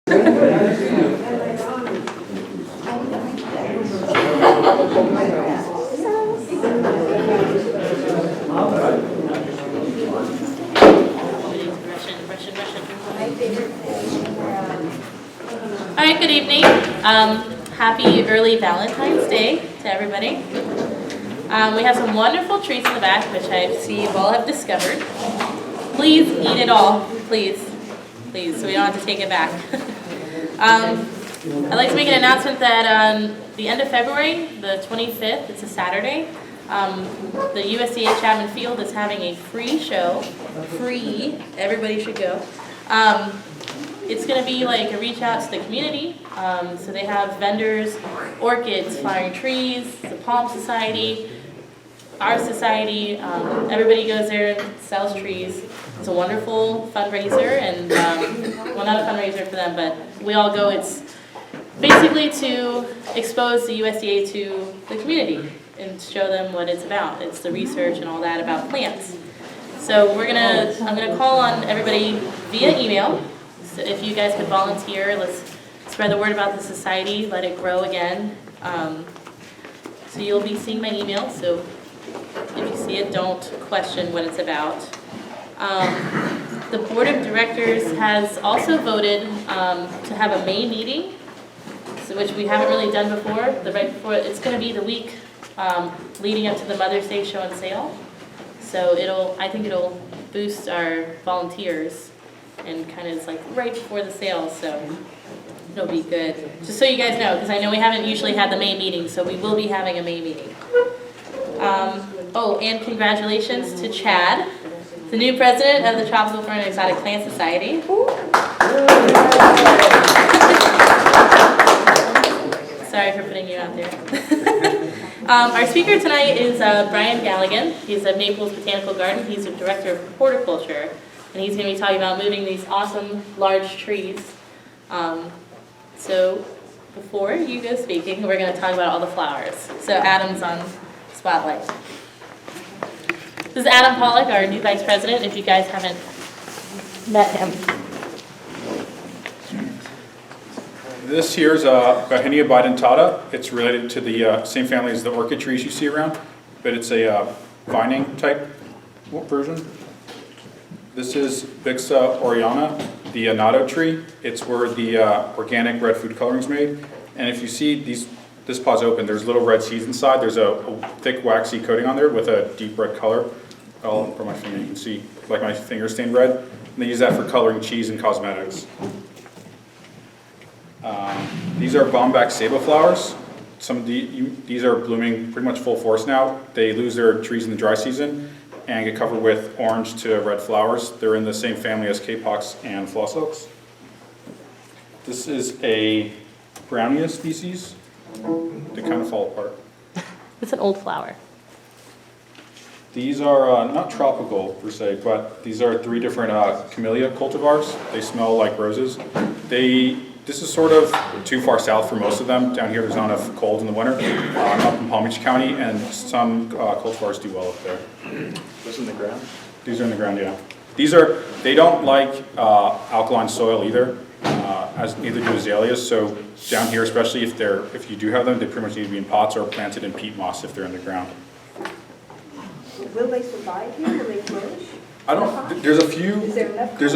All right, good evening. Happy early Valentine's Day to everybody. We have some wonderful treats in the back, which I see you all have discovered. Please eat it all, please, so we don't have to take it back. I'd like to make an announcement that on the end of February, the 25th, it's a Saturday, the USDA Chapman Field is having a free show. Free, everybody should go. It's going to be like a reach out to the community. So they have vendors, orchids, flowering trees, the Palm Society, our society. Everybody goes there and sells trees. It's a wonderful fundraiser, and well, not a fundraiser for them, but we all go. It's basically to expose the USDA to the community and show them what it's about. It's the research and all that about plants. So I'm gonna call on everybody via email. So if you guys could volunteer, let's spread the word about the society, let it grow again. So you'll be seeing my email, so if you see it, don't question what it's about. The board of directors has also voted to have a May meeting, so which we haven't really done before. It's going to be the week leading up to the Mother's Day show and sale. So I think it'll boost our volunteers, and kind of it's like right before the sale, so it'll be good. Just so you guys know, because I know we haven't usually had the May meeting, so we will be having a May meeting. And congratulations to Chad, the new president of the Tropical Fern and Exotic Plant Society. Sorry for putting you out there. Our speaker tonight is Brian Galligan. He's of Naples Botanical Garden. He's the director of horticulture, and he's going to be talking about moving these awesome large trees. So before you go speaking, we're going to talk about all the flowers. So Adam's on spotlight. This is Adam Pollack, our new vice president, if you guys haven't met him. This here is Bauhinia bidentata. It's related to the same family as the orchid trees you see around, but it's a vining type version. This is Bixa oriana, the annatto tree. It's where the organic red food coloring is made. And if you see this pod's open, there's little red seeds inside. There's a thick waxy coating on there with a deep red color. All from my finger, you can see like my finger stained red. And they use that for coloring cheese and cosmetics. These are Bombax Saba flowers. These are blooming pretty much full force now. They lose their trees in the dry season and get covered with orange to red flowers. They're in the same family as Capox and floss oaks. This is a Brownia species. They kind of fall apart. It's an old flower. These are not tropical per se, but these are 3 different camellia cultivars. They smell like roses. This is sort of too far south for most of them. Down here there's not enough cold in the winter. I'm up in Palm Beach County, and some cultivars do well up there. Those in the ground? These are in the ground, yeah. They don't like alkaline soil either, as neither do azaleas. So down here, especially if you do have them, they pretty much need to be in pots or planted in peat moss if they're in the ground. Will they survive here? Will they flourish? There's a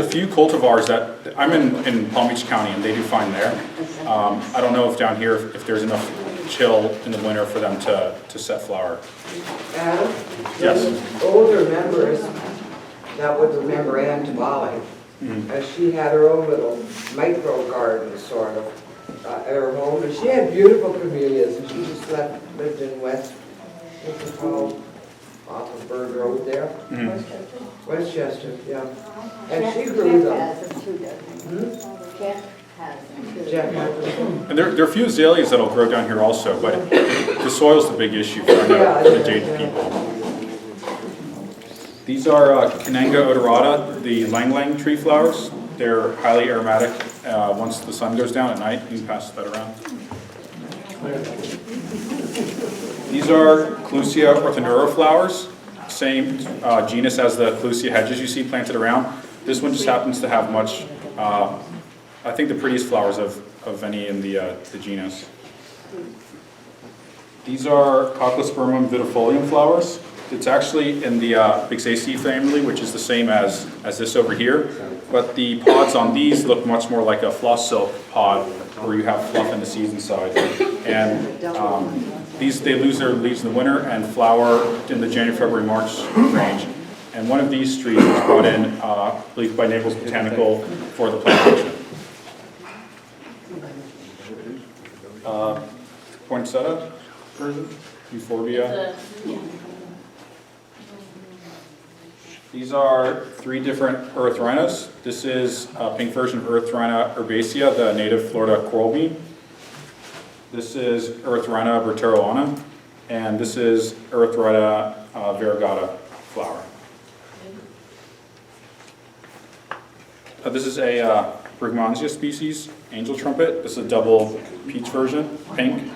few cultivars that, I'm in Palm Beach County and they do fine there. I don't know if down here, if there's enough chill in the winter for them to set flower. Adam? Yes. Older members that would remember Ann Tabali. She had her own little micro garden sort of at her home, and she had beautiful camellias, and she just lived in off of Bird Road there. Westchester, yeah. And she grew them. Jeff has them. And there are a few azaleas that'll grow down here also, but the soil's the big issue for the jaded people. These are Canenga odorata, the lang lang tree flowers. They're highly aromatic. Once the sun goes down at night, you can pass that around. These are Clusia orthoneura flowers, same genus as the Clusia hedges you see planted around. This one just happens to have much I think the prettiest flowers of any in the genus. These are Cochlospermum vidifolium flowers. It's actually in the Bixaceae family, which is the same as this over here. But the pods on these look much more like a floss silk pod, where you have fluff in the seeds inside. And they lose their leaves in the winter and flower in the January, February, March range. And one of these trees was brought in, I believe, by Naples Botanical for the plantation. Poinsettia version, Euphorbia. These are 3 different erythrinas. This is a pink version of Erythrina herbacea, the native Florida coral bean. This is Erythrina berteriana, and this is Erythrina variegata flower. This is a Brugmansia species, angel trumpet. This is a double peach version, pink.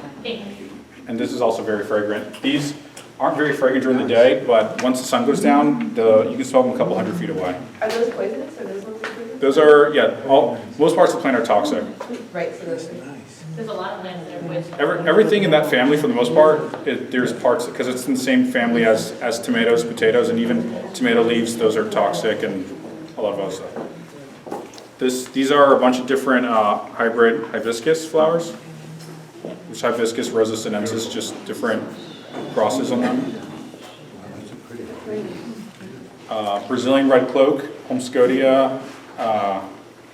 And this is also very fragrant. These aren't very fragrant during the day, but once the sun goes down, you can smell them a couple hundred feet away. Are those poisonous or those ones poisonous? Those are, yeah, most parts of the plant are toxic. Right, so those. There's a lot of plants that are poisonous. Everything in that family, for the most part, there's parts, because it's in the same family as tomatoes, potatoes, and even tomato leaves, those are toxic, and a lot of other stuff. These are a bunch of different hybrid hibiscus flowers. There's hibiscus rosa sinensis, just different crosses on them. Brazilian red cloak, Holmscodia,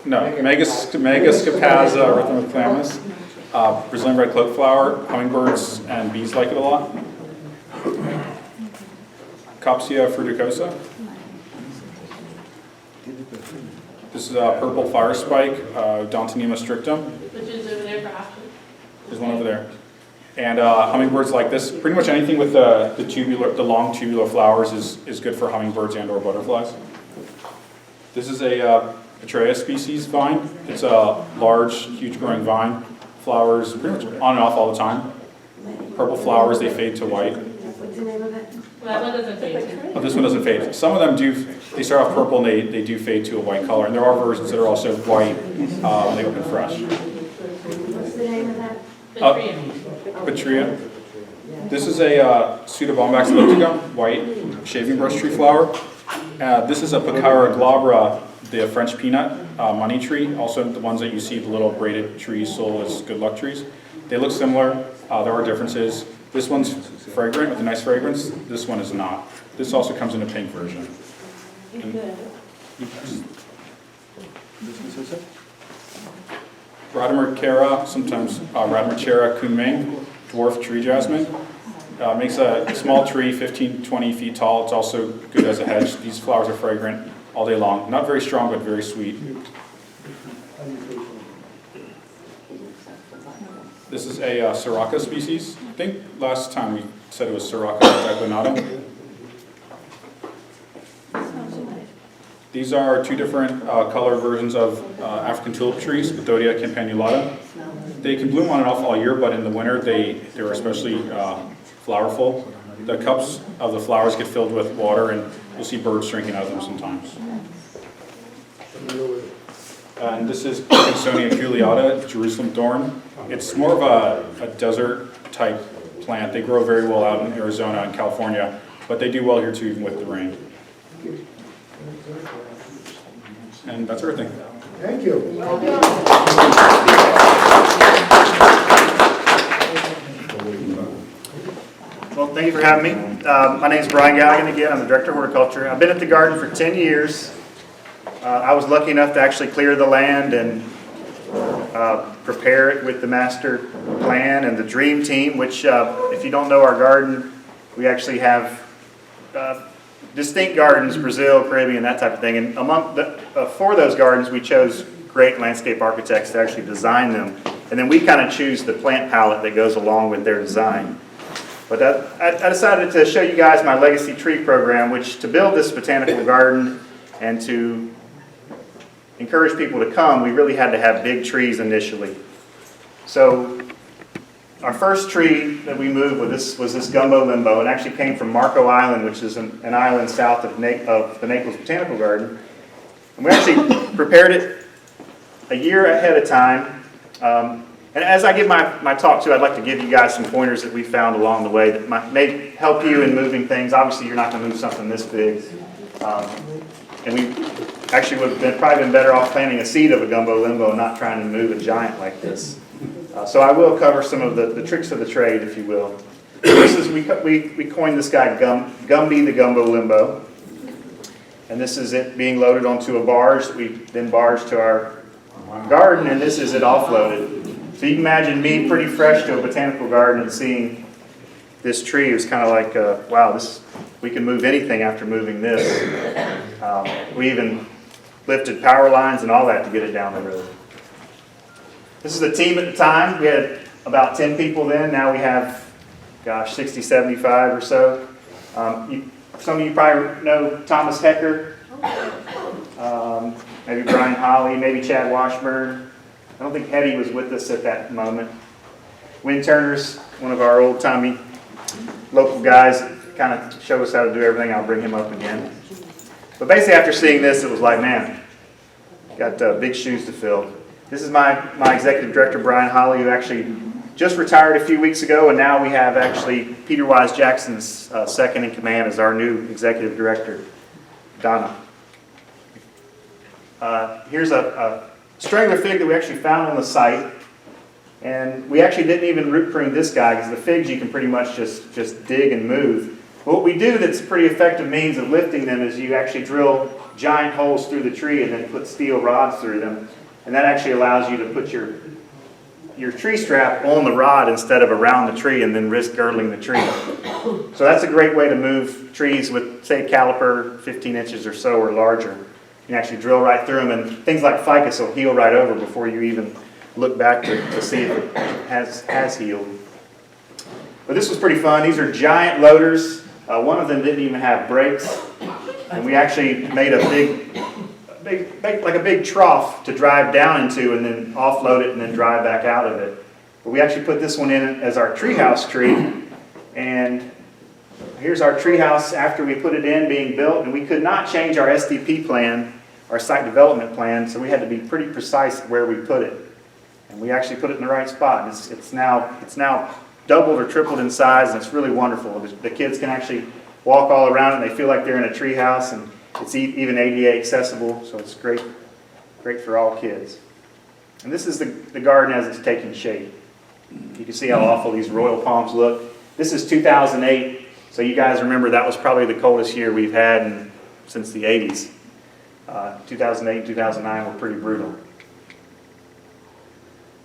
Megascapaza erythromyclamus. Brazilian red cloak flower, hummingbirds and bees like it a lot. Copsia fruticosa. This is a purple fire spike, Dontanema strictum. Which is over there for option. There's one over there. And hummingbirds like this. Pretty much anything with the long tubular flowers is good for hummingbirds and or butterflies. This is a Petrea species vine. It's a large, huge growing vine. Flowers pretty much on and off all the time. Purple flowers, they fade to white. What's the name of it? Well, that one doesn't fade. Oh, this one doesn't fade. Some of them do, they start off purple and they do fade to a white color. And there are versions that are also white when they open fresh. What's the name of that? The tree. Petrea. This is a Pseudobombax ellipticum, white shaving brush tree flower. This is a Picara glabra, the French peanut money tree. Also the ones that you see, the little braided trees sold as good luck trees. They look similar. There are differences. This one's fragrant with a nice fragrance. This one is not. This also comes in a pink version. Radimer sometimes Radimer kunming, dwarf tree jasmine. Makes a small tree 15, 20 feet tall. It's also good as a hedge. These flowers are fragrant all day long. Not very strong, but very sweet. This is a Sirocco species. I think last time we said it was Sirocco declinata. These are 2 different color versions of African tulip trees, Bathodia campanulata. They can bloom on and off all year, but in the winter they're especially flowerful. The cups of the flowers get filled with water, and you'll see birds drinking out of them sometimes. And this is Pinsonia culeata, Jerusalem thorn. It's more of a desert type plant. They grow very well out in Arizona and California, but they do well here too, even with the rain. And that's everything. Thank you. Well, thank you for having me. My name is Brian Galligan again. I'm the Director of Horticulture. I've been at the garden for 10 years. I was lucky enough to actually clear the land and prepare it with the master plan and the dream team, which if you don't know our garden, we actually have distinct gardens, Brazil, Caribbean, that type of thing. And for those gardens, we chose great landscape architects to actually design them. And then we kind of choose the plant palette that goes along with their design. But I decided to show you guys my legacy tree program, which to build this botanical garden and to encourage people to come, we really had to have big trees initially. So our first tree that we moved was this gumbo limbo, and actually came from Marco Island, which is an island south of the Naples Botanical Garden. And we actually prepared it a year ahead of time. And as I give my talk too, I'd like to give you guys some pointers that we found along the way that may help you in moving things. Obviously, you're not going to move something this big. And we actually would have probably been better off planting a seed of a gumbo limbo and not trying to move a giant like this. So I will cover some of the tricks of the trade, if you will. This is, we coined this guy Gumby the Gumbo Limbo. And this is it being loaded onto a barge that we then barged to our garden, and this is it offloaded. So you can imagine me pretty fresh to a botanical garden and seeing this tree. It was kind of like, wow, we can move anything after moving this. We even lifted power lines and all that to get it down the road. This is the team at the time. We had about 10 people then. Now we have, gosh, 60, 75 or so. Some of you probably know Thomas Hecker, maybe Brian Holly, maybe Chad Washburn. I don't think Hetty was with us at that moment. Wynn Turner's one of our old-timey local guys that kind of showed us how to do everything. I'll bring him up again. But basically after seeing this, it was like, man, got big shoes to fill. This is my executive director, Brian Holly, who actually just retired a few weeks ago, and now we have actually Peter Wise Jackson's second in command as our new executive director, Donna. Here's a strangler fig that we actually found on the site, and we actually didn't even root prune this guy because the figs you can pretty much just dig and move. What we do that's a pretty effective means of lifting them is you actually drill giant holes through the tree and then put steel rods through them, and that actually allows you to put your tree strap on the rod instead of around the tree and then risk girdling the tree. So that's a great way to move trees with, say, a caliper 15 inches or so or larger. You can actually drill right through them, and things like ficus will heal right over before you even look back to see if it has healed. But this was pretty fun. These are giant loaders. One of them didn't even have brakes, and we actually made a big trough to drive down into and then offload it and then drive back out of it. But we actually put this one in as our treehouse tree, and here's our treehouse after we put it in being built, and we could not change our SDP plan, our site development plan, so we had to be pretty precise where we put it. And we actually put it in the right spot. It's now doubled or tripled in size, and it's really wonderful. The kids can actually walk all around it, and they feel like they're in a treehouse, and it's even ADA accessible, so it's great for all kids. And this is the garden as it's taking shape. You can see how awful these royal palms look. This is 2008, so you guys remember that was probably the coldest year we've had since the 80s. 2008, 2009 were pretty brutal.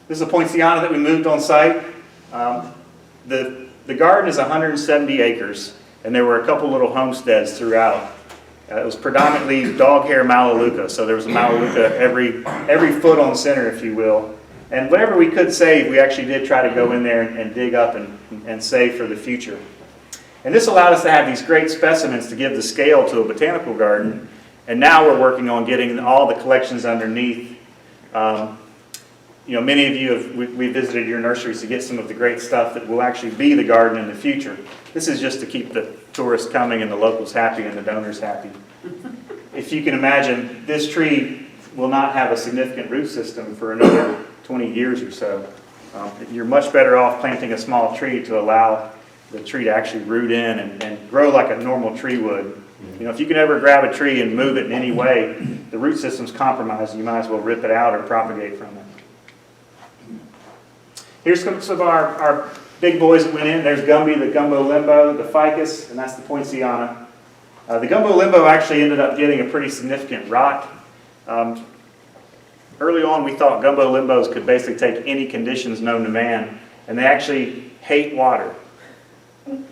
This is a poinciana that we moved on site. The garden is 170 acres, and there were a couple little homesteads throughout. It was predominantly dog hair Melaleuca, so there was a Melaleuca every foot on center, if you will. And whatever we could save, we actually did try to go in there and dig up and save for the future. And this allowed us to have these great specimens to give the scale to a botanical garden. And now we're working on getting all the collections underneath. Many of you we visited your nurseries to get some of the great stuff that will actually be the garden in the future. This is just to keep the tourists coming and the locals happy and the donors happy. If you can imagine, this tree will not have a significant root system for another 20 years or so. You're much better off planting a small tree to allow the tree to actually root in and grow like a normal tree would. If you can ever grab a tree and move it in any way, the root system's compromised, and you might as well rip it out or propagate from it. Here's some of our big boys that went in. There's Gumby, the Gumbo Limbo, the Ficus, and that's the Poinciana. The Gumbo Limbo actually ended up getting a pretty significant rot. Early on, we thought Gumbo Limbos could basically take any conditions known to man, and they actually hate water.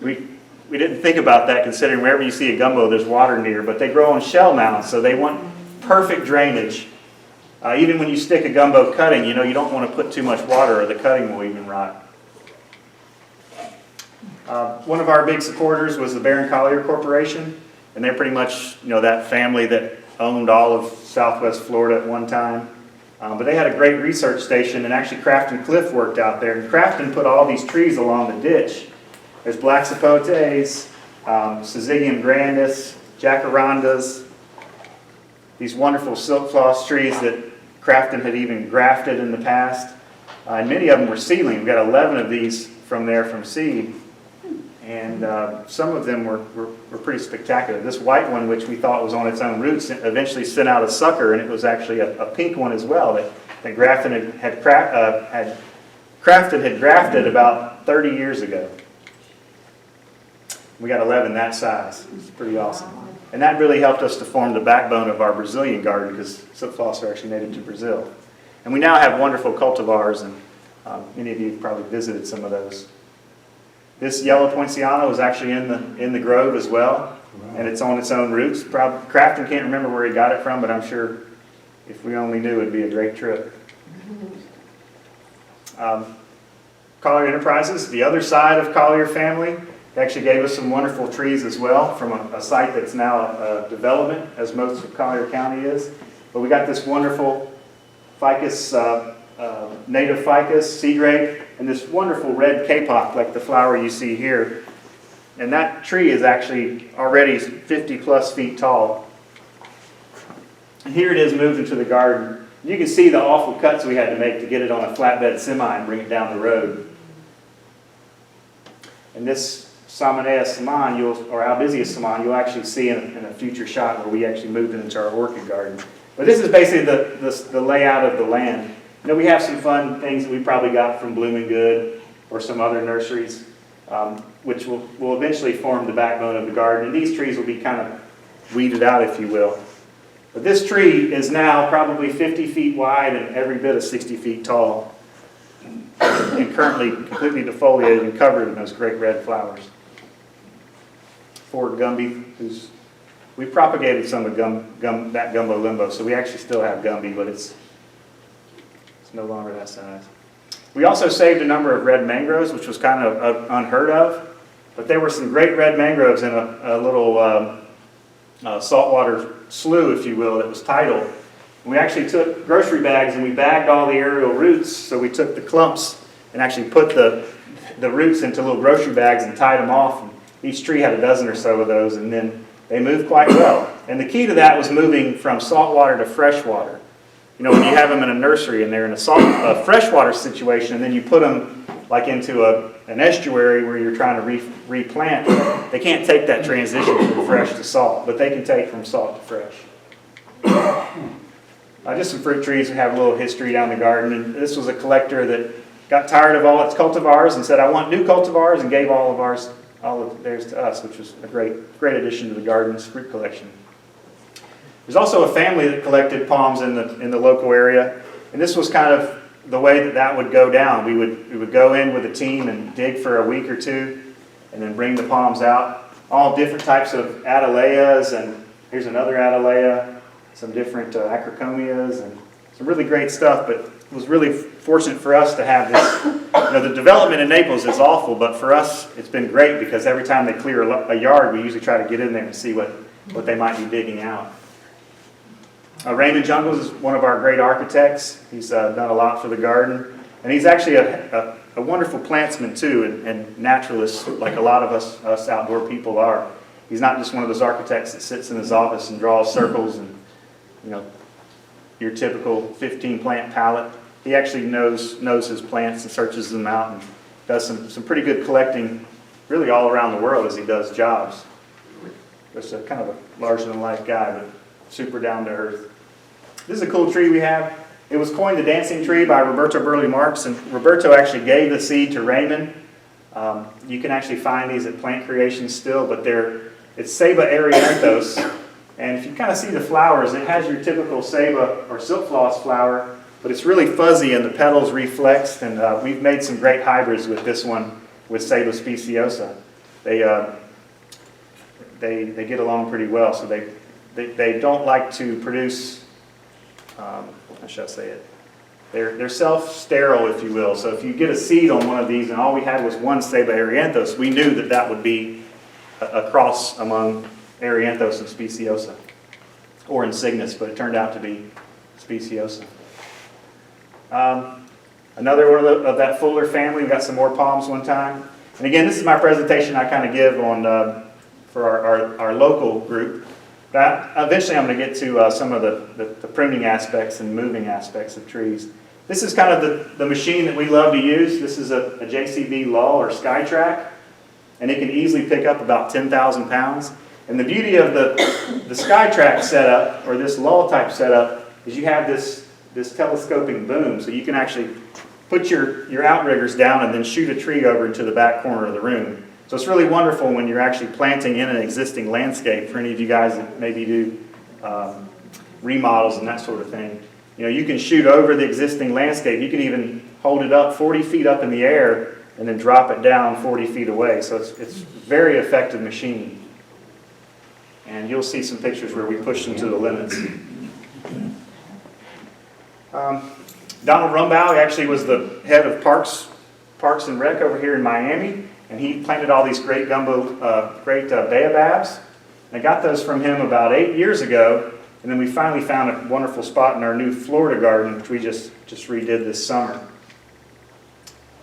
We didn't think about that, considering wherever you see a gumbo, there's water near, but they grow on shell mounds, so they want perfect drainage. Even when you stick a gumbo cutting, you don't want to put too much water or the cutting will even rot. One of our big supporters was the Barron Collier Corporation, and they're pretty much that family that owned all of Southwest Florida at one time. But they had a great research station, and actually Crafton Cliff worked out there, and Crafton put all these trees along the ditch. There's black sapotes, Syzygium grandis, jacarandas, these wonderful silk floss trees that Crafton had even grafted in the past. And many of them were seedling. We've got 11 of these from there from seed. And some of them were pretty spectacular. This white one, which we thought was on its own roots, eventually sent out a sucker, and it was actually a pink one as well that Crafton had grafted about 30 years ago. We got 11 that size. It's pretty awesome. And that really helped us to form the backbone of our Brazilian garden, because silkfloss are actually native to Brazil. And we now have wonderful cultivars, and many of you have probably visited some of those. This yellow poinciana was actually in the grove as well, and it's on its own roots. Crafton can't remember where he got it from, but I'm sure if we only knew, it'd be a great trip. Collier Enterprises, the other side of Collier family, actually gave us some wonderful trees as well from a site that's now development, as most of Collier County is. But we got this wonderful ficus, native ficus, sea grape, and this wonderful red kapok, like the flower you see here. And that tree is actually already 50 plus feet tall. And here it is moved into the garden. You can see the awful cuts we had to make to get it on a flatbed semi and bring it down the road. And this Salmonea saman, or Albizia saman, you'll actually see in a future shot where we actually moved it into our orchid garden. But this is basically the layout of the land. You know, we have some fun things that we probably got from Bloom and Good or some other nurseries, which will eventually form the backbone of the garden. And these trees will be kind of weeded out, if you will. But this tree is now probably 50 feet wide and every bit of 60 feet tall, and currently completely defoliated and covered in those great red flowers. Ford Gumby, we propagated some of that gumbo limbo, so we actually still have Gumby, but it's no longer that size. We also saved a number of red mangroves, which was kind of unheard of, but there were some great red mangroves in a little saltwater slough, if you will, that was tidal. And we actually took grocery bags and we bagged all the aerial roots, so we took the clumps and actually put the roots into little grocery bags and tied them off. And each tree had a dozen or so of those, and then they moved quite well. And the key to that was moving from saltwater to freshwater. You know, when you have them in a nursery and they're in a freshwater situation, and then you put them like into an estuary where you're trying to replant, they can't take that transition from fresh to salt, but they can take from salt to fresh. Just some fruit trees that have a little history down the garden. And this was a collector that got tired of all its cultivars and said, I want new cultivars, and gave all of theirs to us, which was a great addition to the garden's fruit collection. There's also a family that collected palms in the local area, and this was kind of the way that would go down. We would go in with a team and dig for a week or two, and then bring the palms out. All different types of Adelaeas, and here's another Adelaea, some different acrocomias, and some really great stuff. But it was really fortunate for us to have this. You know, the development in Naples is awful, but for us it's been great because every time they clear a yard, we usually try to get in there and see what they might be digging out. Raymond Jungles is one of our great architects. He's done a lot for the garden. And he's actually a wonderful plantsman too, and naturalist like a lot of us outdoor people are. He's not just one of those architects that sits in his office and draws circles and, you know, your typical 15 plant palette. He actually knows his plants and searches them out and does some pretty good collecting really all around the world as he does jobs. Just a kind of a larger than life guy, but super down to earth. This is a cool tree we have. It was coined the dancing tree by Roberto Burley Marx, and Roberto actually gave the seed to Raymond. You can actually find these at Plant Creations still, but it's Ceiba erianthus, and if you kind of see the flowers, it has your typical Ceiba or silkfloss flower, but it's really fuzzy and the petals reflexed, and we've made some great hybrids with this one, with Ceiba speciosa. They get along pretty well, so they don't like to produce, how should I say it? They're self-sterile, if you will. So if you get a seed on one of these, and all we had was one Ceiba erianthus, we knew that would be a cross among erianthus and speciosa, or insignis, but it turned out to be speciosa. Another one of that Fuller family. We got some more palms one time. And again, this is my presentation I kind of give on for our local group. But eventually I'm going to get to some of the pruning aspects and moving aspects of trees. This is kind of the machine that we love to use. This is a JCB Law or Skytrack, and it can easily pick up about 10,000 pounds. And the beauty of the Skytrack setup, or this Law type setup, is you have this telescoping boom, so you can actually put your outriggers down and then shoot a tree over into the back corner of the room. So it's really wonderful when you're actually planting in an existing landscape for any of you guys that maybe do remodels and that sort of thing. You know, you can shoot over the existing landscape. You can even hold it up 40 feet up in the air and then drop it down 40 feet away. So it's a very effective machine. And you'll see some pictures where we push them to the limits. Donald Rumbaugh actually was the head of Parks and Rec over here in Miami, and he planted all these great baobabs. I got those from him about 8 years ago, and then we finally found a wonderful spot in our new Florida garden, which we just redid this summer.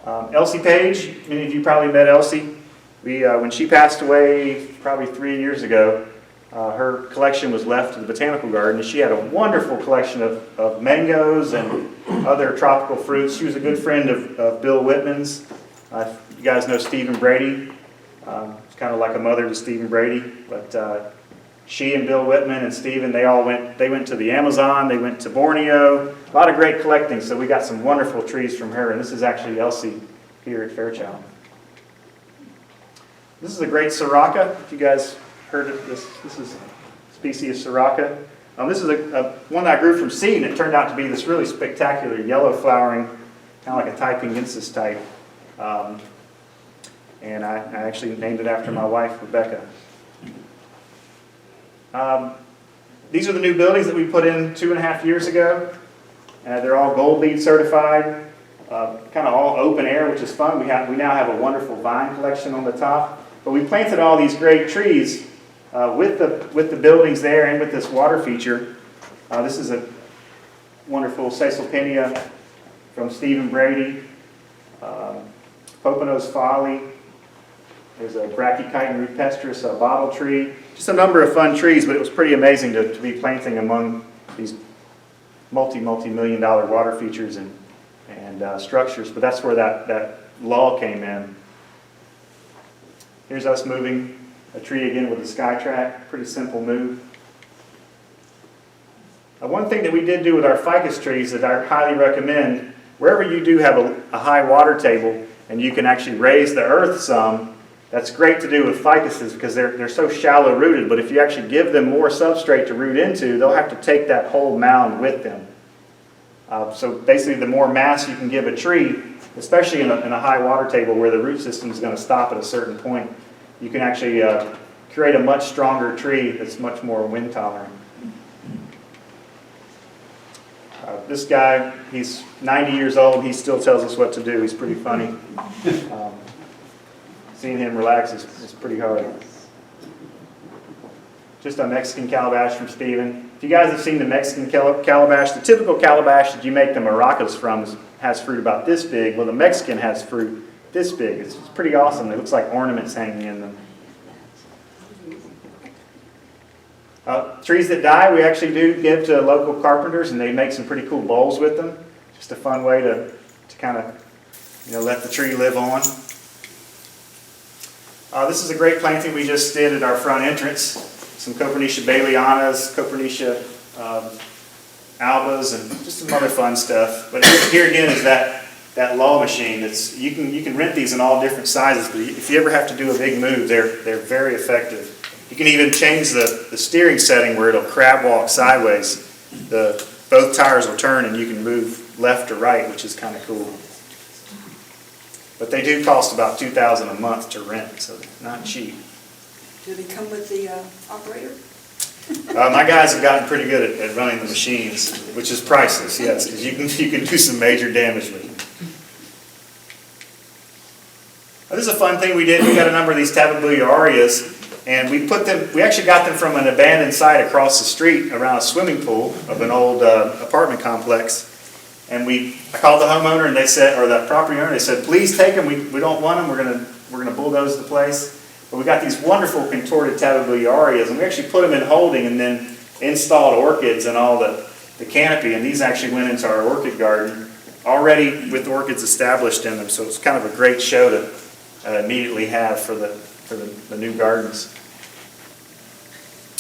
Elsie Page, many of you probably met Elsie. When she passed away probably 3 years ago, her collection was left to the botanical garden, and she had a wonderful collection of mangoes and other tropical fruits. She was a good friend of Bill Whitman's. You guys know Stephen Brady. It's kind of like a mother to Stephen Brady. But she and Bill Whitman and Stephen, they went to the Amazon, they went to Borneo. A lot of great collecting, so we got some wonderful trees from her, and this is actually Elsie here at Fairchild. This is a great Sirocca, if you guys heard of this. This is a species of Sirocca. This is one that I grew from seed, and it turned out to be this really spectacular yellow flowering, kind of like a Taipingensis type. And I actually named it after my wife, Rebecca. These are the new buildings that we put in 2.5 years ago. They're all gold LEED certified, kind of all open air, which is fun. We now have a wonderful vine collection on the top. But we planted all these great trees with the buildings there and with this water feature. This is a wonderful Caesalpinia from Stephen Brady. Pocono's Folly. There's a Brachychiton rupestris, a bottle tree. Just a number of fun trees, but it was pretty amazing to be planting among these multi-million dollar water features and structures. But that's where that law came in. Here's us moving a tree again with a Skytrack. Pretty simple move. One thing that we did do with our ficus trees that I highly recommend, wherever you do have a high water table and you can actually raise the earth some, that's great to do with ficuses because they're so shallow rooted, but if you actually give them more substrate to root into, they'll have to take that whole mound with them. So basically the more mass you can give a tree, especially in a high water table where the root system is going to stop at a certain point, you can actually create a much stronger tree that's much more wind tolerant. This guy, he's 90 years old, he still tells us what to do. He's pretty funny. Seeing him relax is pretty hard. Just a Mexican calabash from Stephen. If you guys have seen the Mexican calabash, the typical calabash that you make the maracas from has fruit about this big. Well, the Mexican has fruit this big. It's pretty awesome. It looks like ornaments hanging in them. Trees that die, we actually do give to local carpenters, and they make some pretty cool bowls with them. Just a fun way to kind of, let the tree live on. This is a great planting we just did at our front entrance. Some Copernicia Baileyana's, Copernicia albas, and just some other fun stuff. But here again is that law machine. You can rent these in all different sizes, but if you ever have to do a big move, they're very effective. You can even change the steering setting where it'll crab walk sideways. Both tires will turn and you can move left or right, which is kind of cool. But they do cost about $2,000 a month to rent, so not cheap. Do they come with the operator? My guys have gotten pretty good at running the machines, which is priceless, yes, because you can do some major damage with them. This is a fun thing we did. We got a number of these Tabebuia aureas, and we actually got them from an abandoned site across the street around a swimming pool of an old apartment complex. And I called the homeowner and they said, or the property owner, they said, please take them. We don't want them. We're gonna bulldoze the place. But we got these wonderful contorted tabularias, and we actually put them in holding and then installed orchids and all the canopy, and these actually went into our orchid garden already with orchids established in them. So it's kind of a great show to immediately have for the new gardens.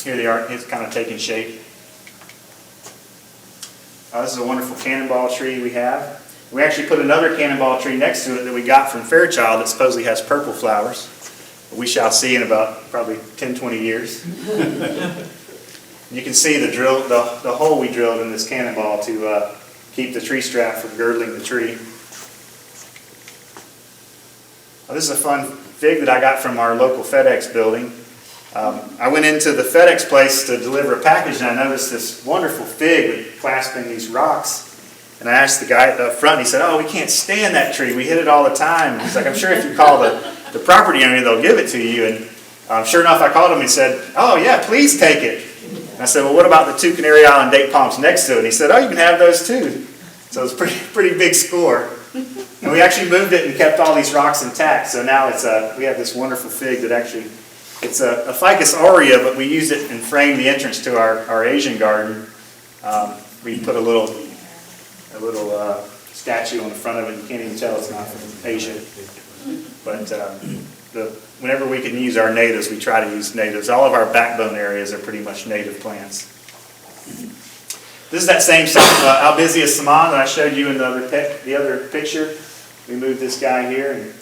Here they are, it's kind of taking shape. This is a wonderful cannonball tree we have. We actually put another cannonball tree next to it that we got from Fairchild that supposedly has purple flowers. We shall see in about probably 10-20 years. You can see the hole we drilled in this cannonball to keep the tree strap from girdling the tree. This is a fun fig that I got from our local FedEx building. I went into the FedEx place to deliver a package, and I noticed this wonderful fig clasping these rocks. And I asked the guy at the front, and he said, "Oh, we can't stand that tree. We hit it all the time." He's like, "I'm sure if you call the property owner, they'll give it to you." And sure enough, I called him and he said, "Oh, yeah, please take it." And I said, "Well, what about the 2 Canary Island date palms next to it?" And he said, "Oh, you can have those too." So it's a pretty big score. And we actually moved it and kept all these rocks intact. So now we have this wonderful fig that actually, it's a Ficus aurea, but we use it and frame the entrance to our Asian garden. We put a little statue on the front of it. You can't even tell it's not from Asia. But whenever we can use our natives, we try to use natives. All of our backbone areas are pretty much native plants. This is that same Albizia saman that I showed you in the other picture. We moved this guy here,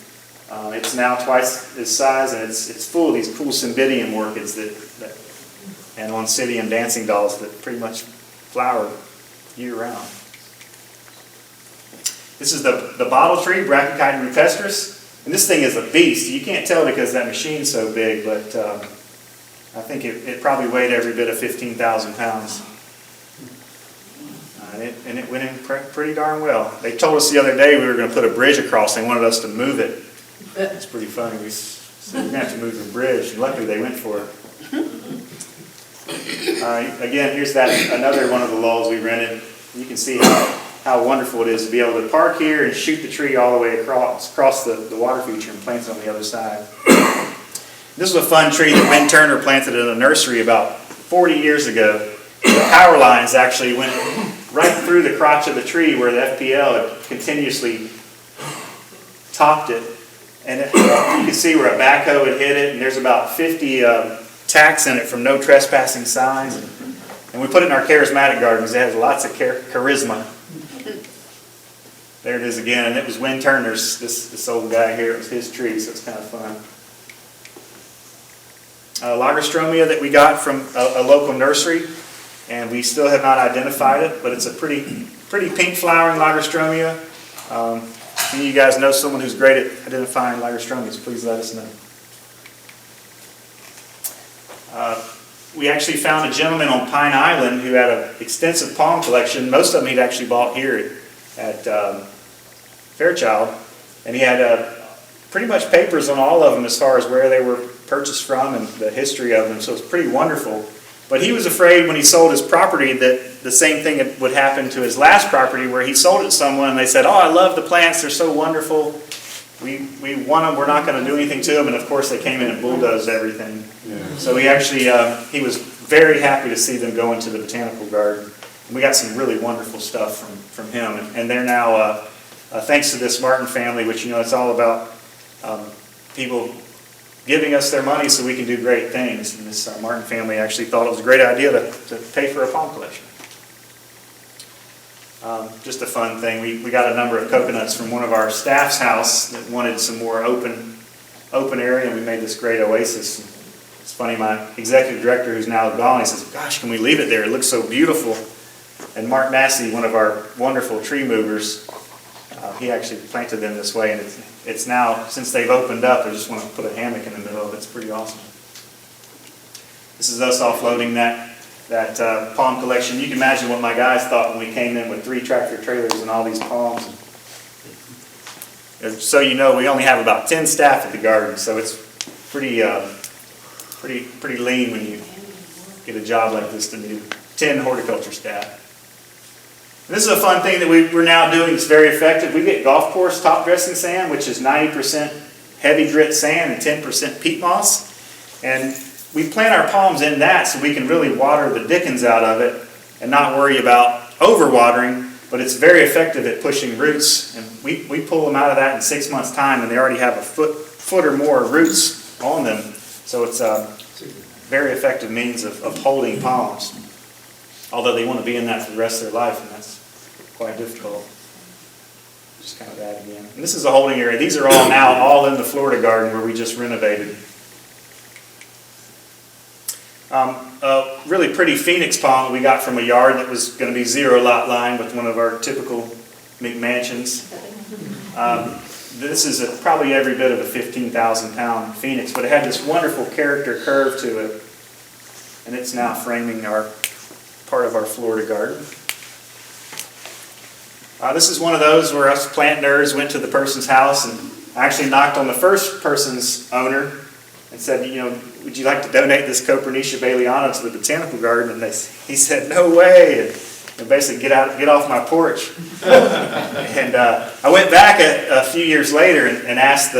and it's now twice its size, and it's full of these cool cymbidium orchids and oncidium dancing dolls that pretty much flower year-round. This is the bottle tree, Brachychiton rupestris. And this thing is a beast. You can't tell because that machine's so big, but I think it probably weighed every bit of 15,000 pounds. And it went in pretty darn well. They told us the other day we were going to put a bridge across. They wanted us to move it. It's pretty funny. We said we're going to have to move the bridge, and luckily they went for it. Again, here's another one of the lulls we rented. You can see how wonderful it is to be able to park here and shoot the tree all the way across the water feature and plant it on the other side. This was a fun tree that Win Turner planted in a nursery about 40 years ago. The power lines actually went right through the crotch of the tree where the FPL had continuously topped it. And you can see where a backhoe had hit it, and there's about 50 tacks in it from no trespassing signs. And we put it in our charismatic gardens. It has lots of charisma. There it is again, and it was Win Turner's, this old guy here. It was his tree, so it's kind of fun. Lagerstromia that we got from a local nursery, and we still have not identified it, but it's a pretty pink flowering Lagerstromia. If any of you guys know someone who's great at identifying Lagerstromias, please let us know. We actually found a gentleman on Pine Island who had an extensive palm collection. Most of them he'd actually bought here at Fairchild, and he had pretty much papers on all of them as far as where they were purchased from and the history of them, so it's pretty wonderful. But he was afraid when he sold his property that the same thing would happen to his last property, where he sold it to someone and they said, "Oh, I love the plants, they're so wonderful. We want them, we're not going to do anything to them." And of course they came in and bulldozed everything. Yeah. So he actually, he was very happy to see them go into the botanical garden. And we got some really wonderful stuff from him. And they're now, thanks to this Martin family, which, you know, it's all about people giving us their money so we can do great things. And this Martin family actually thought it was a great idea to pay for a palm collection. Just a fun thing. We got a number of coconuts from one of our staff's house that wanted some more open area, and we made this great oasis. It's funny, my executive director, who's now gone, he says, "Gosh, can we leave it there? It looks so beautiful." And Mark Massey, one of our wonderful tree movers, he actually planted them this way, and it's now, since they've opened up, I just want to put a hammock in the middle of it. It's pretty awesome. This is us offloading that palm collection. You can imagine what my guys thought when we came in with 3 tractor trailers and all these palms. So you know, we only have about 10 staff at the garden, so it's pretty lean when you get a job like this to do 10 horticulture staff. And this is a fun thing that we're now doing that's very effective. We get golf course top dressing sand, which is 90% heavy grit sand and 10% peat moss. And we plant our palms in that so we can really water the dickens out of it and not worry about overwatering, but it's very effective at pushing roots. And we pull them out of that in 6 months' time, and they already have a foot or more of roots on them. So it's a very effective means of holding palms, although they want to be in that for the rest of their life, and that's quite difficult. Just kind of that again. And this is a holding area. These are all now all in the Florida garden where we just renovated. A really pretty phoenix palm we got from a yard that was going to be 0 lot line with one of our typical McMansions. This is probably every bit of a 15,000 pound phoenix, but it had this wonderful character curve to it, and it's now framing part of our Florida garden. This is one of those where us plant nerds went to the person's house and actually knocked on the first person's owner and said, you know, would you like to donate this Copernicia Baileyana to the botanical garden? And he said, no way, and basically get off my porch. And I went back a few years later and asked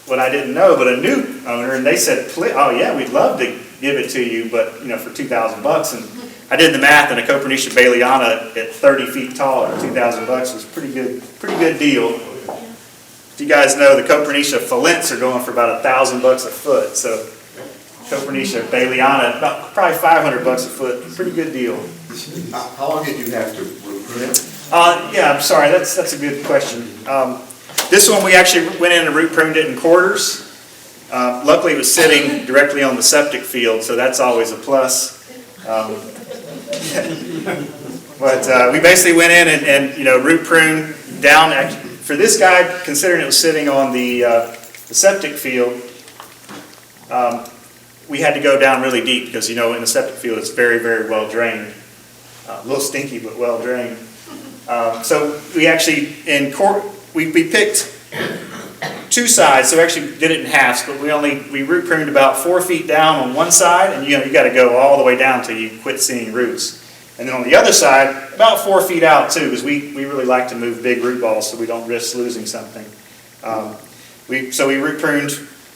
what I didn't know, but a new owner, and they said, oh yeah, we'd love to give it to you, but you know, for $2,000. And I did the math, and a Copernicia Baileyana at 30 feet tall at $2,000 was a pretty good deal. If you guys know, the Copernicia Philents are going for about $1,000 a foot. So Copernicia Baileyana, probably $500 a foot, pretty good deal. How long did you have to root prune it? Yeah, I'm sorry, that's a good question. This one we actually went in and root pruned it in quarters. Luckily it was sitting directly on the septic field, so that's always a plus. But we basically went in and you know, root pruned down. For this guy, considering it was sitting on the septic field, we had to go down really deep because, you know, in the septic field it's very, very well drained. A little stinky, but well drained. So we actually, we picked 2 sides, so we actually did it in halves, but we root pruned about 4 feet down on one side, and you know, you got to go all the way down till you quit seeing roots. And then on the other side, about 4 feet out too, because we really like to move big root balls so we don't risk losing something. So we root pruned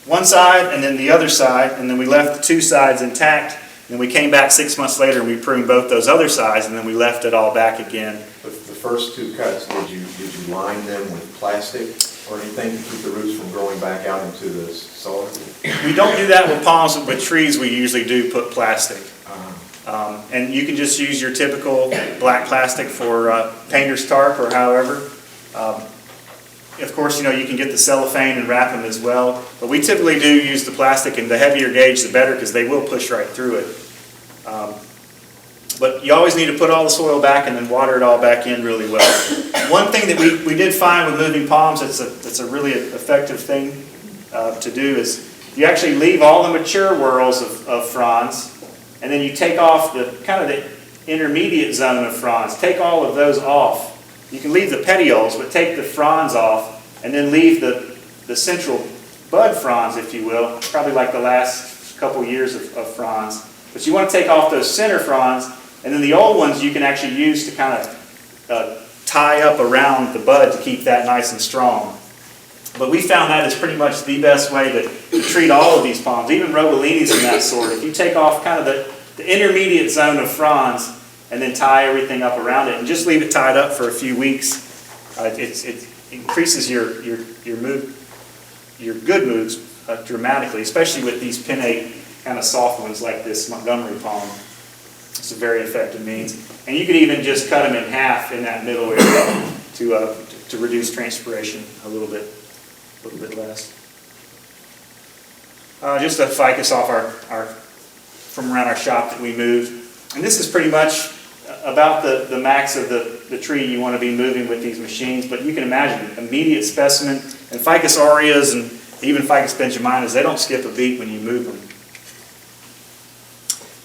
one side and then the other side, and then we left the 2 sides intact. And we came back 6 months later and we pruned both those other sides, and then we left it all back again. With the first 2 cuts, did you line them with plastic or anything to keep the roots from growing back out into the soil? We don't do that with palms, but with trees we usually do put plastic. And you can just use your typical black plastic for painter's tarp or however. Of course, you know, you can get the cellophane and wrap them as well. But we typically do use the plastic, and the heavier gauge the better because they will push right through it. But you always need to put all the soil back and then water it all back in really well. One thing that we did find with moving palms that's a really effective thing to do is you actually leave all the mature whorls of fronds, and then you take off the intermediate zone of fronds. Take all of those off. You can leave the petioles, but take the fronds off, and then leave the central bud fronds, if you will, probably like the last couple years of fronds. But you want to take off those center fronds, and then the old ones you can actually use to kind of tie up around the bud to keep that nice and strong. But we found that is pretty much the best way to treat all of these palms, even robelinis and that sort. If you take off kind of the intermediate zone of fronds, and then tie everything up around it, and just leave it tied up for a few weeks. It increases your good moods dramatically, especially with these pinnate kind of soft ones like this Montgomery palm. It's a very effective means, and you can even just cut them in half in that middle area to reduce transpiration a little bit less. Just a ficus off from around our shop that we moved, and this is pretty much about the max of the tree you want to be moving with these machines, but you can imagine immediate specimen, and Ficus aureus and even Ficus benjaminas, they don't skip a beat when you move them.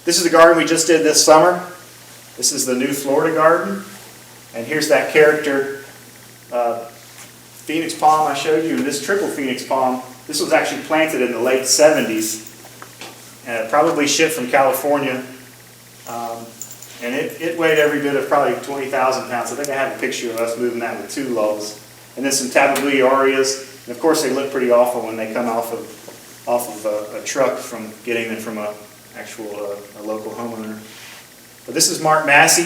This is the garden we just did this summer. This is the new Florida garden, and here's that character Phoenix palm I showed you, and this triple Phoenix palm, this was actually planted in the late 70s, probably shipped from California. And it weighed every bit of probably 20,000 pounds. I think I have a picture of us moving that with 2 loads. And then some Tababuia aureus. And of course, they look pretty awful when they come off of a truck from getting them from a local homeowner. But this is Mark Massey.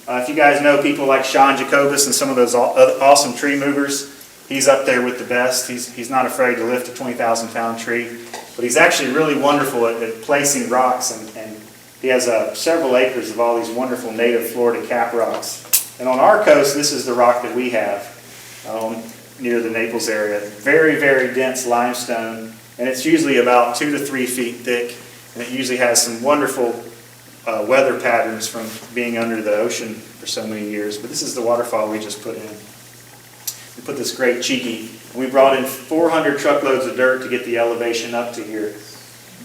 If you guys know people like Sean Jacobus and some of those awesome tree movers, he's up there with the best. He's not afraid to lift a 20,000 pound tree, but he's actually really wonderful at placing rocks, and he has several acres of all these wonderful native Florida cap rocks. And on our coast, this is the rock that we have near the Naples area. Very, very dense limestone, and it's usually about 2 to 3 feet thick, and it usually has some wonderful weather patterns from being under the ocean for so many years. But this is the waterfall we just put in. We put this great cheeky, and we brought in 400 truckloads of dirt to get the elevation up to here.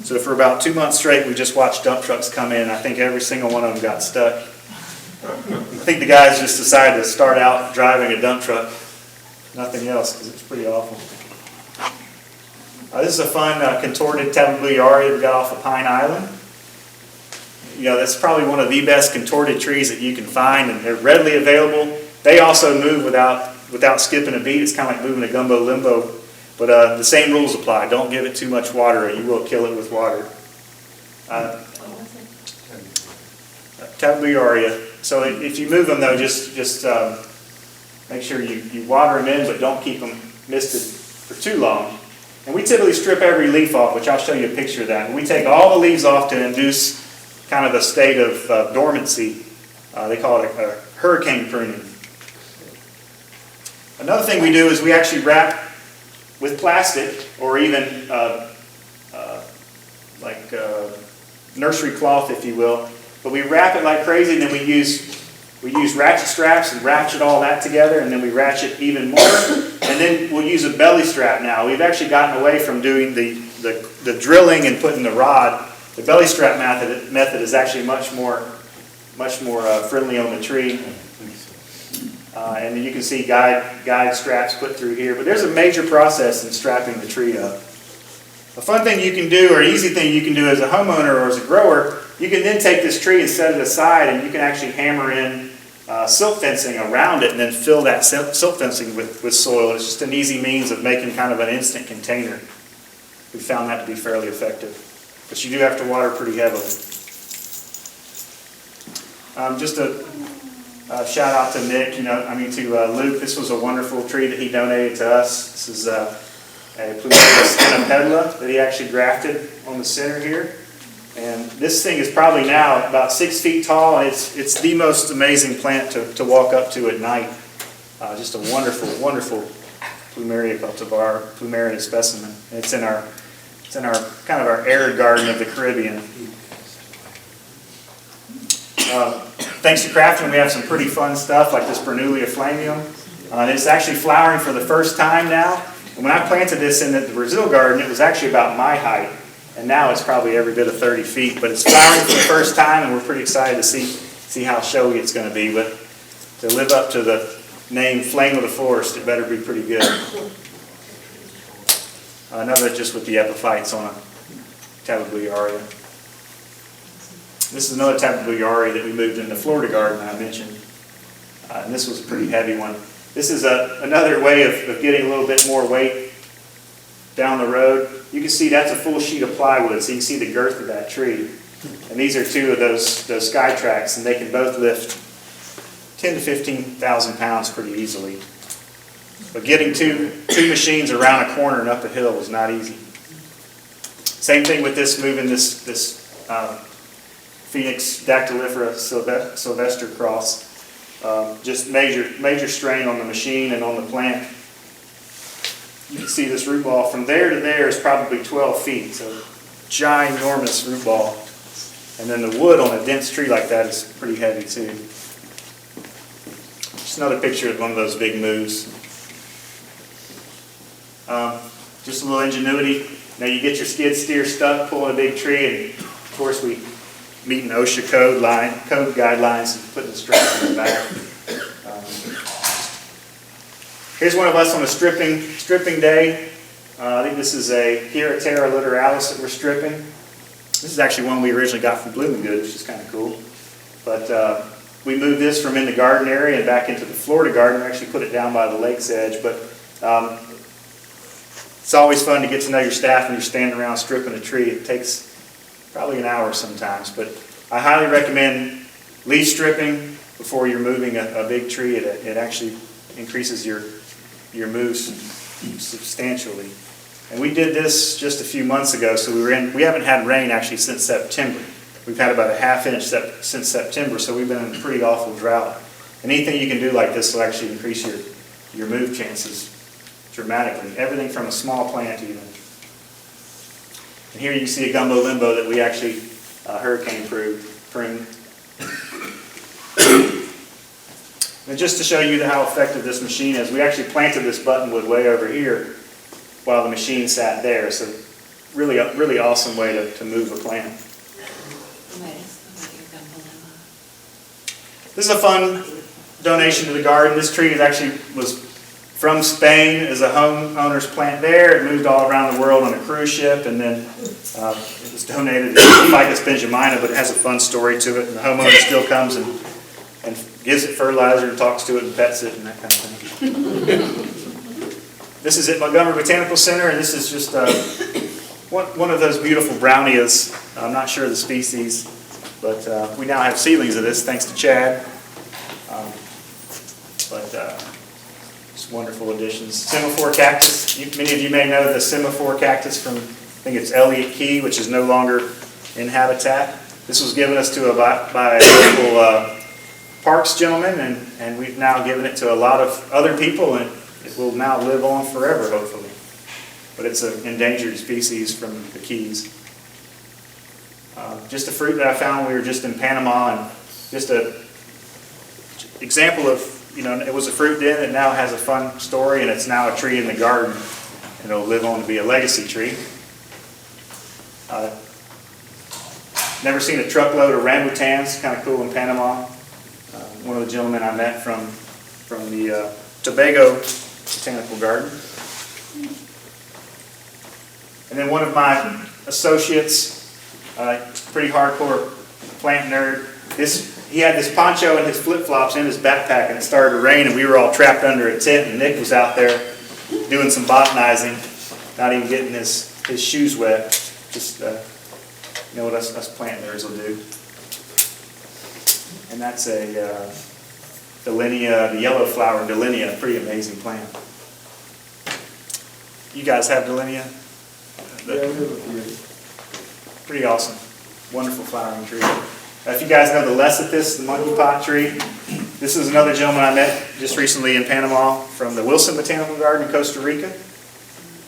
So for about 2 months straight, we just watched dump trucks come in. I think every single one of them got stuck. I think the guys just decided to start out driving a dump truck, nothing else, because it's pretty awful. This is a fun contorted tabebuliaria we got off of Pine Island. You know, that's probably one of the best contorted trees that you can find, and they're readily available. They also move without skipping a beat. It's kind of like moving a gumbo limbo, but the same rules apply. Don't give it too much water, or you will kill it with water. Tabebuliaria. So if you move them, though, just make sure you water them in, but don't keep them misted for too long. And we typically strip every leaf off, which I'll show you a picture of that. And we take all the leaves off to induce kind of a state of dormancy. They call it a hurricane pruning. Another thing we do is we actually wrap with plastic, or even nursery cloth, if you will. But we wrap it like crazy, and then we use ratchet straps and ratchet all that together, and then we ratchet even more. And then we'll use a belly strap now. We've actually gotten away from doing the drilling and putting the rod. The belly strap method is actually much more friendly on the tree. And then you can see guide straps put through here. But there's a major process in strapping the tree up. A fun thing you can do, or an easy thing you can do as a homeowner or as a grower, you can then take this tree and set it aside, and you can actually hammer in silk fencing around it and then fill that silk fencing with soil. It's just an easy means of making kind of an instant container. We found that to be fairly effective. But you do have to water pretty heavily. Just a shout out to Nick, to Luke. This was a wonderful tree that he donated to us. This is a Plumeria stenopedola that he actually grafted on the center here. And this thing is probably now about 6 feet tall, and it's the most amazing plant to walk up to at night. Just a wonderful, wonderful Plumeria cultivar, Plumeria specimen. And it's in our kind of our arid garden of the Caribbean. Thanks to Craftsman, we have some pretty fun stuff like this Bernoullia flammeum. It's actually flowering for the first time now. And when I planted this in the Brazil garden, it was actually about my height. And now it's probably every bit of 30 feet. But it's flowering for the first time, and we're pretty excited to see how showy it's going to be. But to live up to the name Flame of the Forest, it better be pretty good. Another just with the epiphytes on a tabebuliaria. This is another tabebuliaria that we moved in the Florida garden I mentioned. And this was a pretty heavy one. This is another way of getting a little bit more weight down the road. You can see that's a full sheet of plywood, so you can see the girth of that tree. And these are two of those sky tracks, and they can both lift 10 to 15,000 pounds pretty easily. But getting two machines around a corner and up a hill was not easy. Same thing with this, moving this Phoenix dactylifera sylvester cross. Just major strain on the machine and on the plant. You can see this root ball from there to there is probably 12 feet, so ginormous root ball. And then the wood on a dense tree like that is pretty heavy too. Just another picture of one of those big moves. Just a little ingenuity. Now you get your skid steer stuck pulling a big tree, and of course we meet an OSHA code guidelines and putting the straps in the back. Here's one of us on a stripping day. I think this is a Hieroterra littoralis that we're stripping. This is actually one we originally got from Blooming Good, which is kind of cool. But we moved this from in the garden area and back into the Florida garden. We actually put it down by the lake's edge. But It's always fun to get to know your staff when you're standing around stripping a tree. It takes probably an hour sometimes, but I highly recommend leaf stripping before you're moving a big tree. It actually increases your moves substantially. And we did this just a few months ago, so we haven't had rain actually since September. We've had about a ½ inch since September, so we've been in a pretty awful drought. And anything you can do like this will actually increase your move chances dramatically. Everything from a small plant even. And here you can see a gumbo limbo that we actually hurricane pruned. And just to show you how effective this machine is, we actually planted this buttonwood way over here while the machine sat there. So really awesome way to move a plant. This is a fun donation to the garden. This tree was from Spain as a homeowner's plant there. It moved all around the world on a cruise ship, and then it was donated to Ficus benjamina, but it has a fun story to it. And the homeowner still comes and gives it fertilizer and talks to it and pets it and that kind of thing. This is at Montgomery Botanical Center, and this is just one of those beautiful brownias. I'm not sure of the species, but we now have seedlings of this thanks to Chad. It's wonderful additions. Semaphore cactus. Many of you may know the semaphore cactus from, I think it's Elliott Key, which is no longer in habitat. This was given us to by a local parks gentleman, and we've now given it to a lot of other people, and it will now live on forever, hopefully. But it's an endangered species from the Keys. Just a fruit that I found when we were just in Panama, and just an example of, it was a fruit then, it now has a fun story, and it's now a tree in the garden, and it'll live on to be a legacy tree. Never seen a truckload of rambutans, kind of cool in Panama. One of the gentlemen I met from the Tobago Botanical Garden. And then one of my associates, pretty hardcore plant nerd, he had this poncho and his flip-flops in his backpack, and it started to rain, and we were all trapped under a tent, and Nick was out there doing some botanizing, not even getting his shoes wet. Just, what us plant nerds will do. And that's a Delinia, the yellow flower Delinia, a pretty amazing plant. You guys have Delinia? Pretty awesome. Wonderful flowering tree. If you guys know the Lecythis, the monkey pot tree, this is another gentleman I met just recently in Panama from the Wilson Botanical Garden in Costa Rica.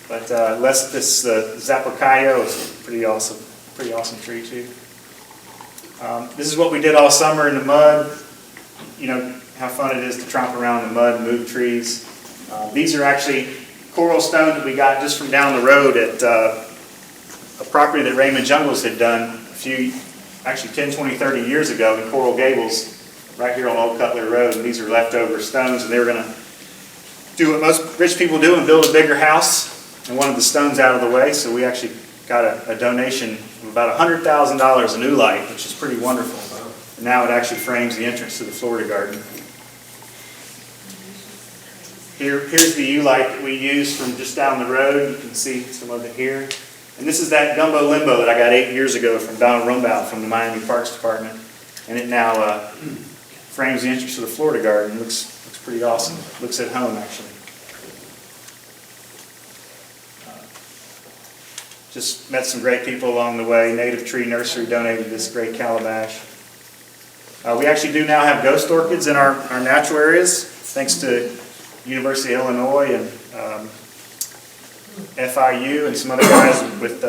But Lecythis zapocayo is a pretty awesome tree too. This is what we did all summer in the mud. How fun it is to tromp around in the mud and move trees. These are actually coral stone that we got just from down the road at a property that Raymond Jungles had done actually 10, 20, 30 years ago in Coral Gables, right here on Old Cutler Road. And these are leftover stones, and they were going to do what most rich people do and build a bigger house, and wanted the stones out of the way. So we actually got a donation of about $100,000 in oolite, which is pretty wonderful. And now it actually frames the entrance to the Florida garden. Here's the oolite that we used from just down the road. You can see some of it here. And this is that gumbo limbo that I got 8 years ago from Donald Rumbaugh from the Miami Parks Department. And it now frames the entrance to the Florida garden. It looks pretty awesome. Looks at home, actually. Just met some great people along the way. Native Tree Nursery donated this great calabash. We actually do now have ghost orchids in our natural areas, thanks to University of Illinois and FIU and some other guys with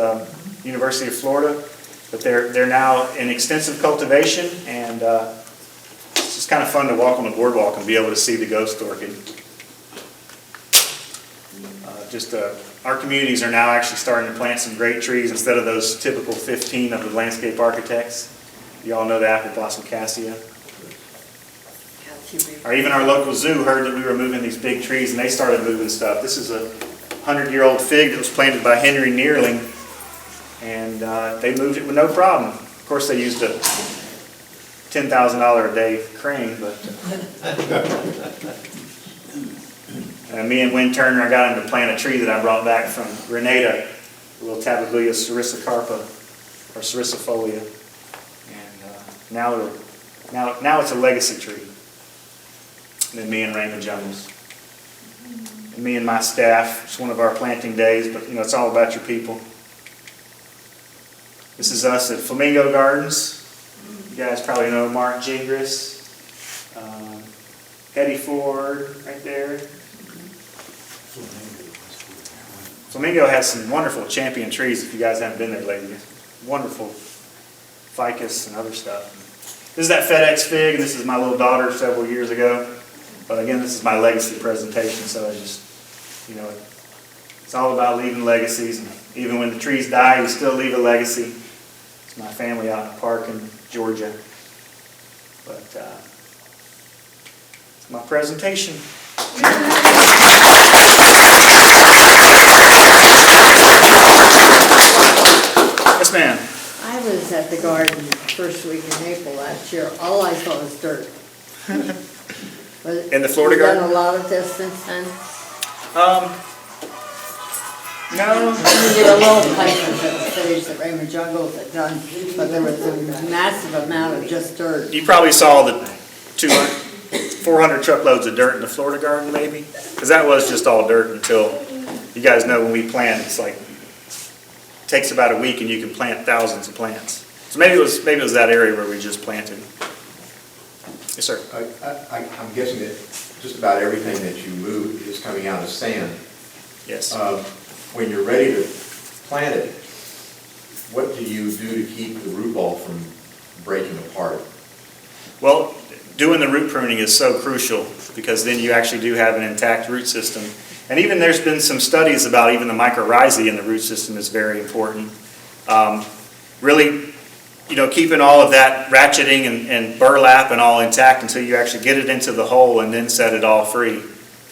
University of Florida. But they're now in extensive cultivation, and it's just kind of fun to walk on the boardwalk and be able to see the ghost orchid. Our communities are now actually starting to plant some great trees instead of those typical 15 of the landscape architects. You all know the apple blossom cassia. Or even our local zoo heard that we were moving these big trees, and they started moving stuff. This is a 100-year-old fig that was planted by Henry Neerling, and they moved it with no problem. Of course, they used a $10,000 a day crane, but And me and Wynn Turner, I got him to plant a tree that I brought back from Grenada, a little Tabebuia sericicarpa, or sericifolia. And now it's a legacy tree. And then me and Raymond Jones. And me and my staff, it's one of our planting days, but it's all about your people. This is us at Flamingo Gardens. You guys probably know Mark Gingras, Eddie Ford, right there. Flamingo has some wonderful champion trees if you guys haven't been there lately. Wonderful ficus and other stuff. This is that FedEx fig, and this is my little daughter several years ago. But again, this is my legacy presentation, so I just, it's all about leaving legacies. And even when the trees die, you still leave a legacy. It's my family out in a park in Georgia. But it's my presentation. Yes, ma'am. I was at the garden first week in April last year. All I saw was dirt. In the Florida garden? Done a lot of this since then? No. There were little places at the stage that Raymond Jungles had done, but there was a massive amount of just dirt. You probably saw the 400 truckloads of dirt in the Florida garden, maybe? Because that was just all dirt until, you guys know when we plant, it's like, it takes about a week and you can plant thousands of plants. So maybe it was that area where we just planted. Yes, sir. I'm guessing that just about everything that you move is coming out of sand. Yes. When you're ready to plant it, what do you do to keep the root ball from breaking apart? Well, doing the root pruning is so crucial because then you actually do have an intact root system. And even there's been some studies about even the mycorrhizae in the root system is very important. Really, keeping all of that ratcheting and burlap and all intact until you actually get it into the hole and then set it all free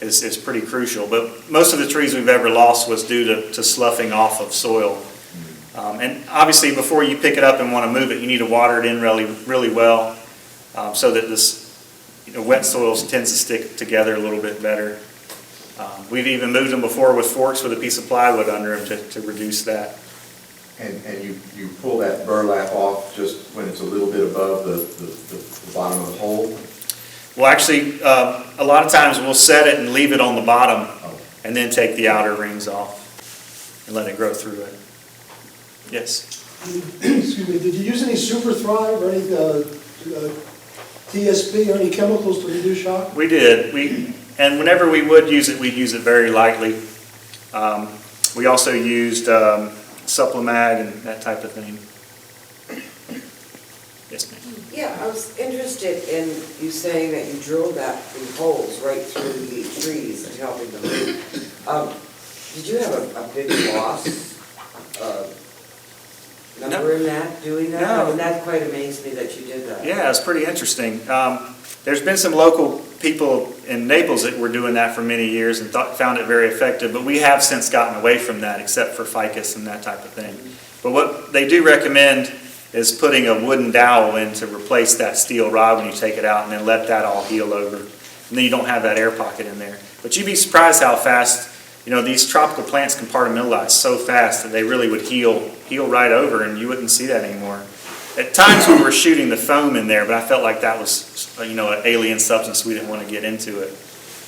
is pretty crucial. But most of the trees we've ever lost was due to sloughing off of soil. And obviously before you pick it up and want to move it, you need to water it in really, really well so that this wet soil tends to stick together a little bit better. We've even moved them before with forks with a piece of plywood under them to reduce that. And you pull that burlap off just when it's a little bit above the bottom of the hole? Well, actually, a lot of times we'll set it and leave it on the bottom and then take the outer rings off and let it grow through it. Yes? Excuse me, did you use any Super Thrive or any TSP or any chemicals to reduce shock? We did. And whenever we would use it, we'd use it very lightly. We also used Supplemag and that type of thing. Yes, ma'am. Yeah, I was interested in you saying that you drilled the holes right through the trees and helping them move. Did you have a big loss number in that, doing that? No. I mean, that quite amazed me that you did that. Yeah, it's pretty interesting. There's been some local people in Naples that were doing that for many years and found it very effective, but we have since gotten away from that except for ficus and that type of thing. But what they do recommend is putting a wooden dowel in to replace that steel rod when you take it out and then let that all heal over. And then you don't have that air pocket in there. But you'd be surprised how fast, these tropical plants compartmentalize so fast that they really would heal right over and you wouldn't see that anymore. At times we were shooting the foam in there, but I felt like that was, an alien substance. We didn't want to get into it.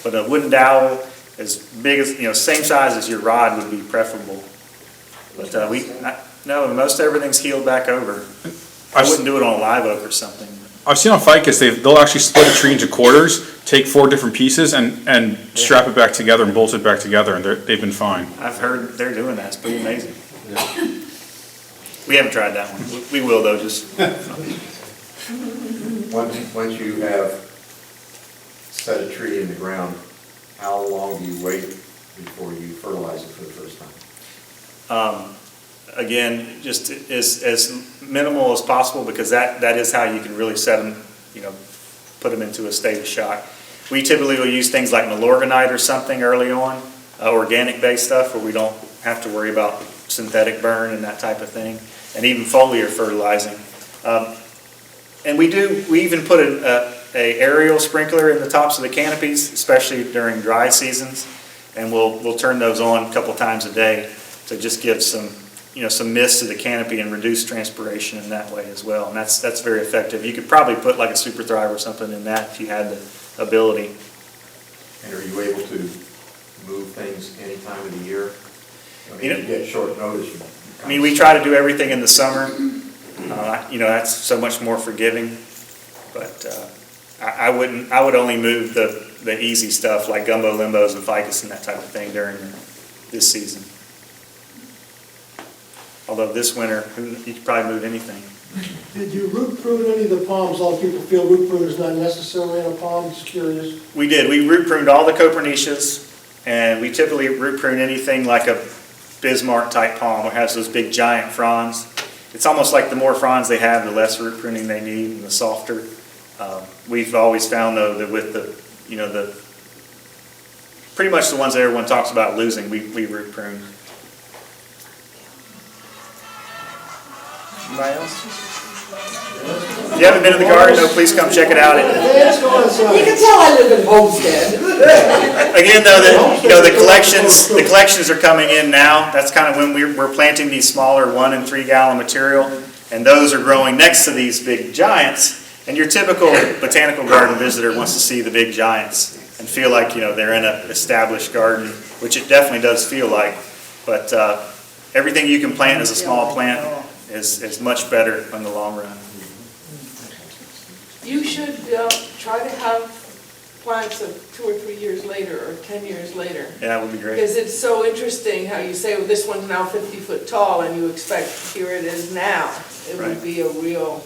But a wooden dowel, as big as, same size as your rod would be preferable. But no, most everything's healed back over. I wouldn't do it on a live oak or something. I've seen on ficus, they'll actually split a tree into quarters, take 4 different pieces and strap it back together and bolt it back together, and they've been fine. I've heard they're doing that. It's pretty amazing. We haven't tried that one. We will, though, just... Once you have set a tree in the ground, how long do you wait before you fertilize it for the first time? Again, just as minimal as possible because that is how you can really set them, put them into a state of shock. We typically will use things like Milorganite or something early on, organic-based stuff where we don't have to worry about synthetic burn and that type of thing, and even foliar fertilizing. And we even put a aerial sprinkler in the tops of the canopies, especially during dry seasons. and we'll turn those on a couple times a day to just give some, some mist to the canopy and reduce transpiration in that way as well. And that's very effective. You could probably put like a Super Thrive or something in that if you had the ability. And are you able to move things any time of the year? I mean, You know- you get short notice. I mean, we try to do everything in the summer. That's so much more forgiving. But I would only move the easy stuff like gumbo limbos and ficus and that type of thing during this season. Although this winter, you could probably move anything. Did you root prune any of the palms? A lot of people feel root prune is not necessary in a palm, just curious. We did. We root pruned all the copernicias, and we typically root prune anything like a Bismarck type palm, which has those big giant fronds. It's almost like the more fronds they have, the less root pruning they need, and the softer. We've always found though that with the pretty much the ones that everyone talks about losing, we root prune. Anybody else? If you haven't been in the garden, though, please come check it out. Let's go You can inside. tell I live in Homestead. Again, though, the collections are coming in now. That's kind of when we're planting these smaller 1 and 3 gallon material, and those are growing next to these big giants. And your typical botanical garden visitor wants to see the big giants and feel like they're in an established garden, which it definitely does feel like. But everything you can plant as a small plant is much better in the long run. You should try to have plants of 2 or 3 years later, or 10 years later. Yeah, that would be great. Because it's so interesting how you say, well, this one's now 50 foot tall, and you expect, here it is now. It Right. would be a real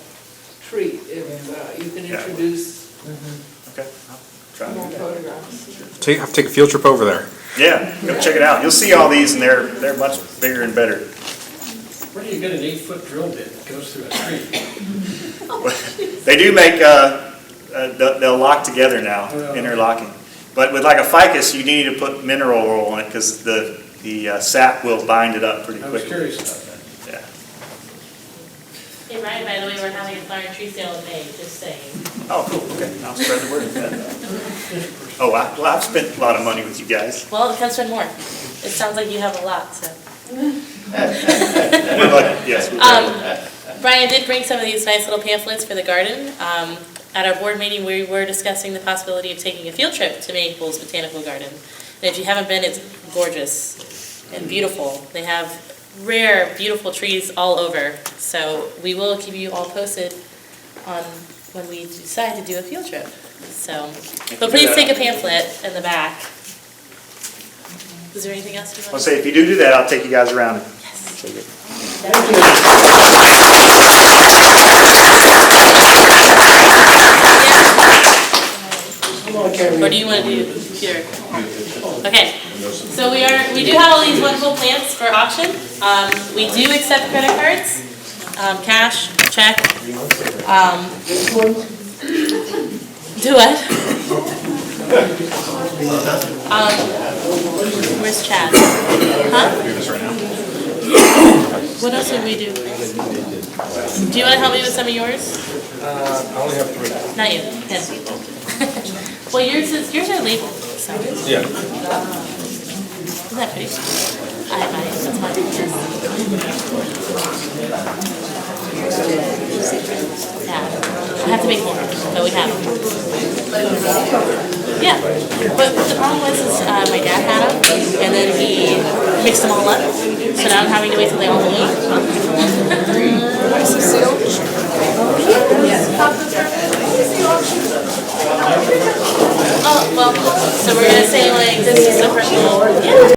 treat if you can Yeah. introduce Okay, I'll try to more do that. photographs. Have to take a field trip over there. Yeah, go check it out. You'll see all these, and they're much bigger and better. Where do you get an 8-foot drill bit that goes through a tree? They do make, they'll lock together now, interlocking. But with like a ficus, you need to put mineral oil on it because the sap will bind it up pretty I was quickly. curious about that. Yeah. Hey Ryan, by the way, we're having a flower and tree sale in May, just saying. Oh, cool, okay, I'll spread the word. Oh, well, I've spent a lot of money with you guys. Well, it can spend more. It sounds like you have a lot, so. We're lucky, yes. Brian did bring some of these nice little pamphlets for the garden. At our board meeting, we were discussing the possibility of taking a field trip to Naples Botanical Garden. And if you haven't been, it's gorgeous and beautiful. They have rare, beautiful trees all over. So we will keep you all posted on when we decide to do a field trip. So, but please take a pamphlet in the back. Is there anything else you want I'll to say, if you do that, I'll take you guys around. Or do you want to do Peter? Okay, so we do have all these wonderful plants for auction. We do accept credit cards, cash, check. Do what? Where's Chad? Huh? What else did we do? Do you want to help me with some of yours? I only have 3. Not you, him. Well, yours are labeled, so. Yeah. Isn't that pretty? I have mine, that's mine, yes. Yeah, I have to make more, but we have them. Yeah, but the problem was is, my dad had them, and then he mixed them all up, so now I'm having to wait till they all leave. Oh, well, so we're gonna say like, this is the purple, yeah.